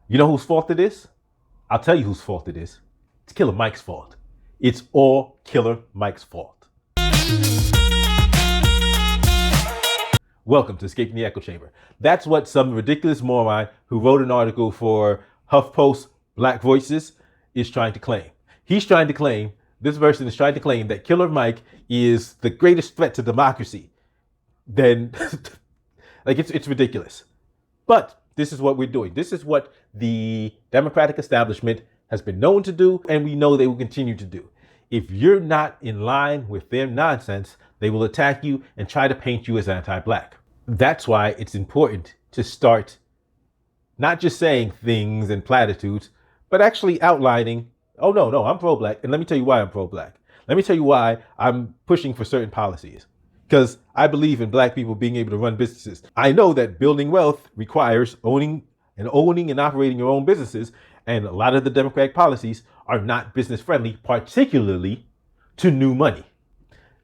You know whose fault it is? I'll tell you whose fault it is. It's Killer Mike's fault. It's all Killer Mike's fault. Welcome to Escaping the Echo Chamber. That's what some ridiculous moron who wrote an article for HuffPost Black Voices is trying to claim. This person is trying to claim that Killer Mike is the greatest threat to democracy. Then, it's ridiculous. But this is what we're doing. This is what the Democratic establishment has been known to do, and we know they will continue to do. If you're not in line with their nonsense, they will attack you and try to paint you as anti-black. That's why it's important to start not just saying things and platitudes, but actually outlining, oh, no, I'm pro-black. And let me tell you why I'm pro-black. Let me tell you why I'm pushing for certain policies. Because I believe in black people being able to run businesses. I know that building wealth requires owning and operating your own businesses. And a lot of the Democratic policies are not business friendly, particularly to new money.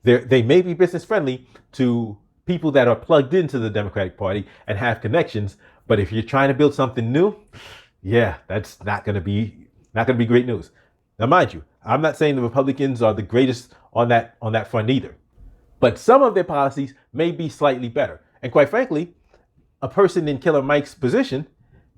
They may be business friendly to people that are plugged into the Democratic Party and have connections. But if you're trying to build something new, yeah, that's not going to be great news. Now, mind you, I'm not saying the Republicans are the greatest on that front either. But some of their policies may be slightly better. And quite frankly, a person in Killer Mike's position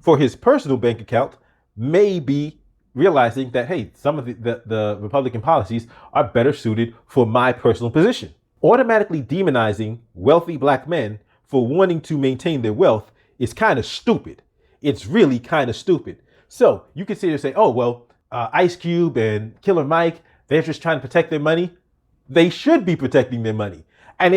for his personal bank account may be realizing that, hey, some of the Republican policies are better suited for my personal position. Automatically demonizing wealthy black men for wanting to maintain their wealth is kind of stupid. It's really kind of stupid. So you can sit here and say, oh, well, Ice Cube and Killer Mike, they're just trying to protect their money. They should be protecting their money. And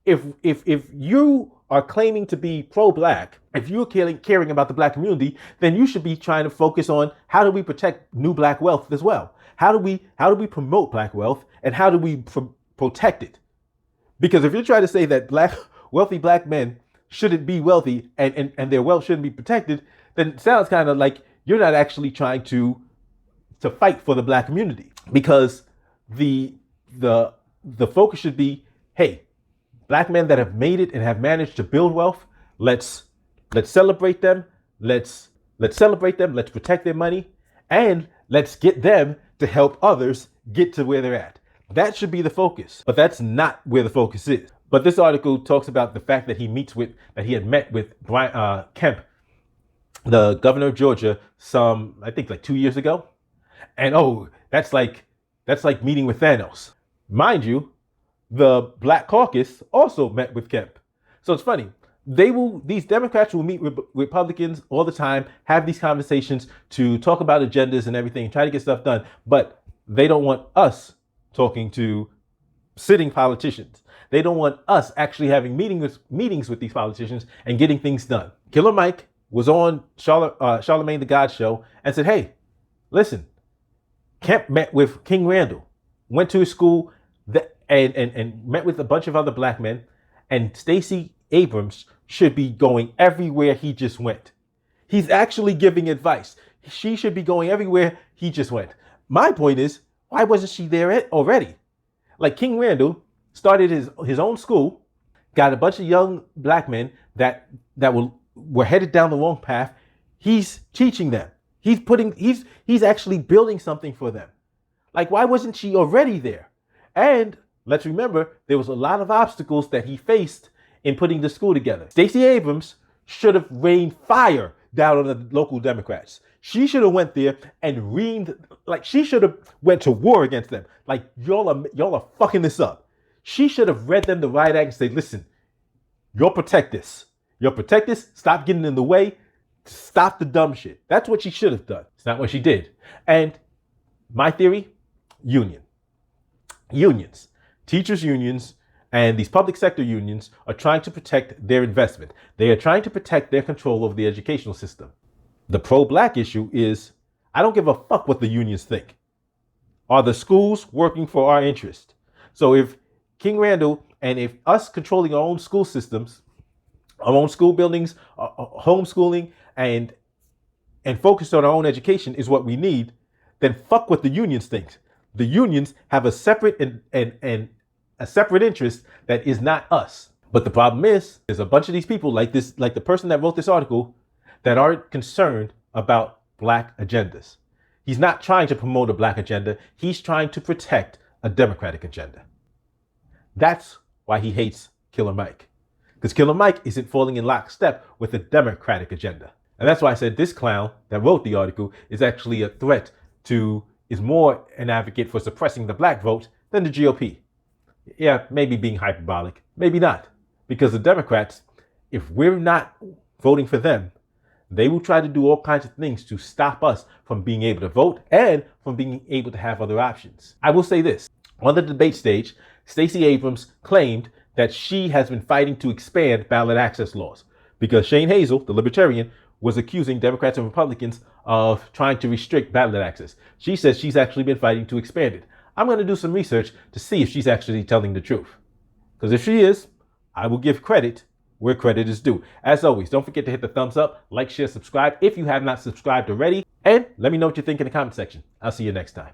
if you are claiming to be pro-black, if you're caring about the black community, then you should be trying to focus on how do we protect new black wealth as well? How do we promote black wealth, and how do we protect it? Because if you're trying to say that wealthy black men shouldn't be wealthy and their wealth shouldn't be protected, then it sounds kind of like you're not actually trying to fight for the black community. Because the focus should be, hey, black men that have made it and have managed to build wealth, let's celebrate them. Let's celebrate them. Let's protect their money, and let's get them to help others get to where they're at. That should be the focus, but that's not where the focus is. But this article talks about the fact that he had met with Brian Kemp, the governor of Georgia, I think 2 years ago. And that's like meeting with Thanos. Mind you, the Black Caucus also met with Kemp. So it's funny. These Democrats will meet with Republicans all the time, have these conversations to talk about agendas and everything, try to get stuff done. But they don't want us talking to sitting politicians. They don't want us actually having meetings with these politicians and getting things done. Killer Mike was on Charlemagne the God show and said, hey, listen, Kemp met with King Randall, went to his school and met with a bunch of other black men, and Stacey Abrams should be going everywhere he just went. He's actually giving advice. She should be going everywhere he just went. My point is, why wasn't she there already? Like, King Randall started his own school, got a bunch of young black men that were headed down the wrong path. He's teaching them. He's actually building something for them. Like, why wasn't she already there? And let's remember, there was a lot of obstacles that he faced in putting the school together. Stacey Abrams should have rained fire down on the local Democrats. She should have went there and she should have went to war against them. Like, y'all are fucking this up. She should have read them the right act and say, listen, you'll protect this. Stop getting in the way. Stop the dumb shit. That's what she should have done. It's not what she did. And my theory, unions, teachers unions, and these public sector unions are trying to protect their investment. They are trying to protect their control over the educational system. The pro-black issue is, I don't give a fuck what the unions think. Are the schools working for our interest? So if King Randall and if us controlling our own school systems, our own school buildings, homeschooling, and focus on our own education is what we need, then fuck what the unions think. The unions have a separate and a separate interest that is not us. But the problem is, there's a bunch of these people like the person that wrote this article that aren't concerned about black agendas. He's not trying to promote a black agenda. He's trying to protect a Democratic agenda. That's why he hates Killer Mike. Because Killer Mike isn't falling in lockstep with the Democratic agenda. And that's why I said this clown that wrote the article is actually a threat to, is more an advocate for suppressing the black vote than the GOP. Yeah, maybe being hyperbolic, maybe not. Because the Democrats, if we're not voting for them, they will try to do all kinds of things to stop us from being able to vote and from being able to have other options. I will say this. On the debate stage, Stacey Abrams claimed that she has been fighting to expand ballot access laws because Shane Hazel, the libertarian, was accusing Democrats and Republicans of trying to restrict ballot access. She says she's actually been fighting to expand it. I'm going to do some research to see if she's actually telling the truth. Because if she is, I will give credit where credit is due. As always, don't forget to hit the thumbs up, like, share, subscribe if you have not subscribed already. And let me know what you think in the comment section. I'll see you next time.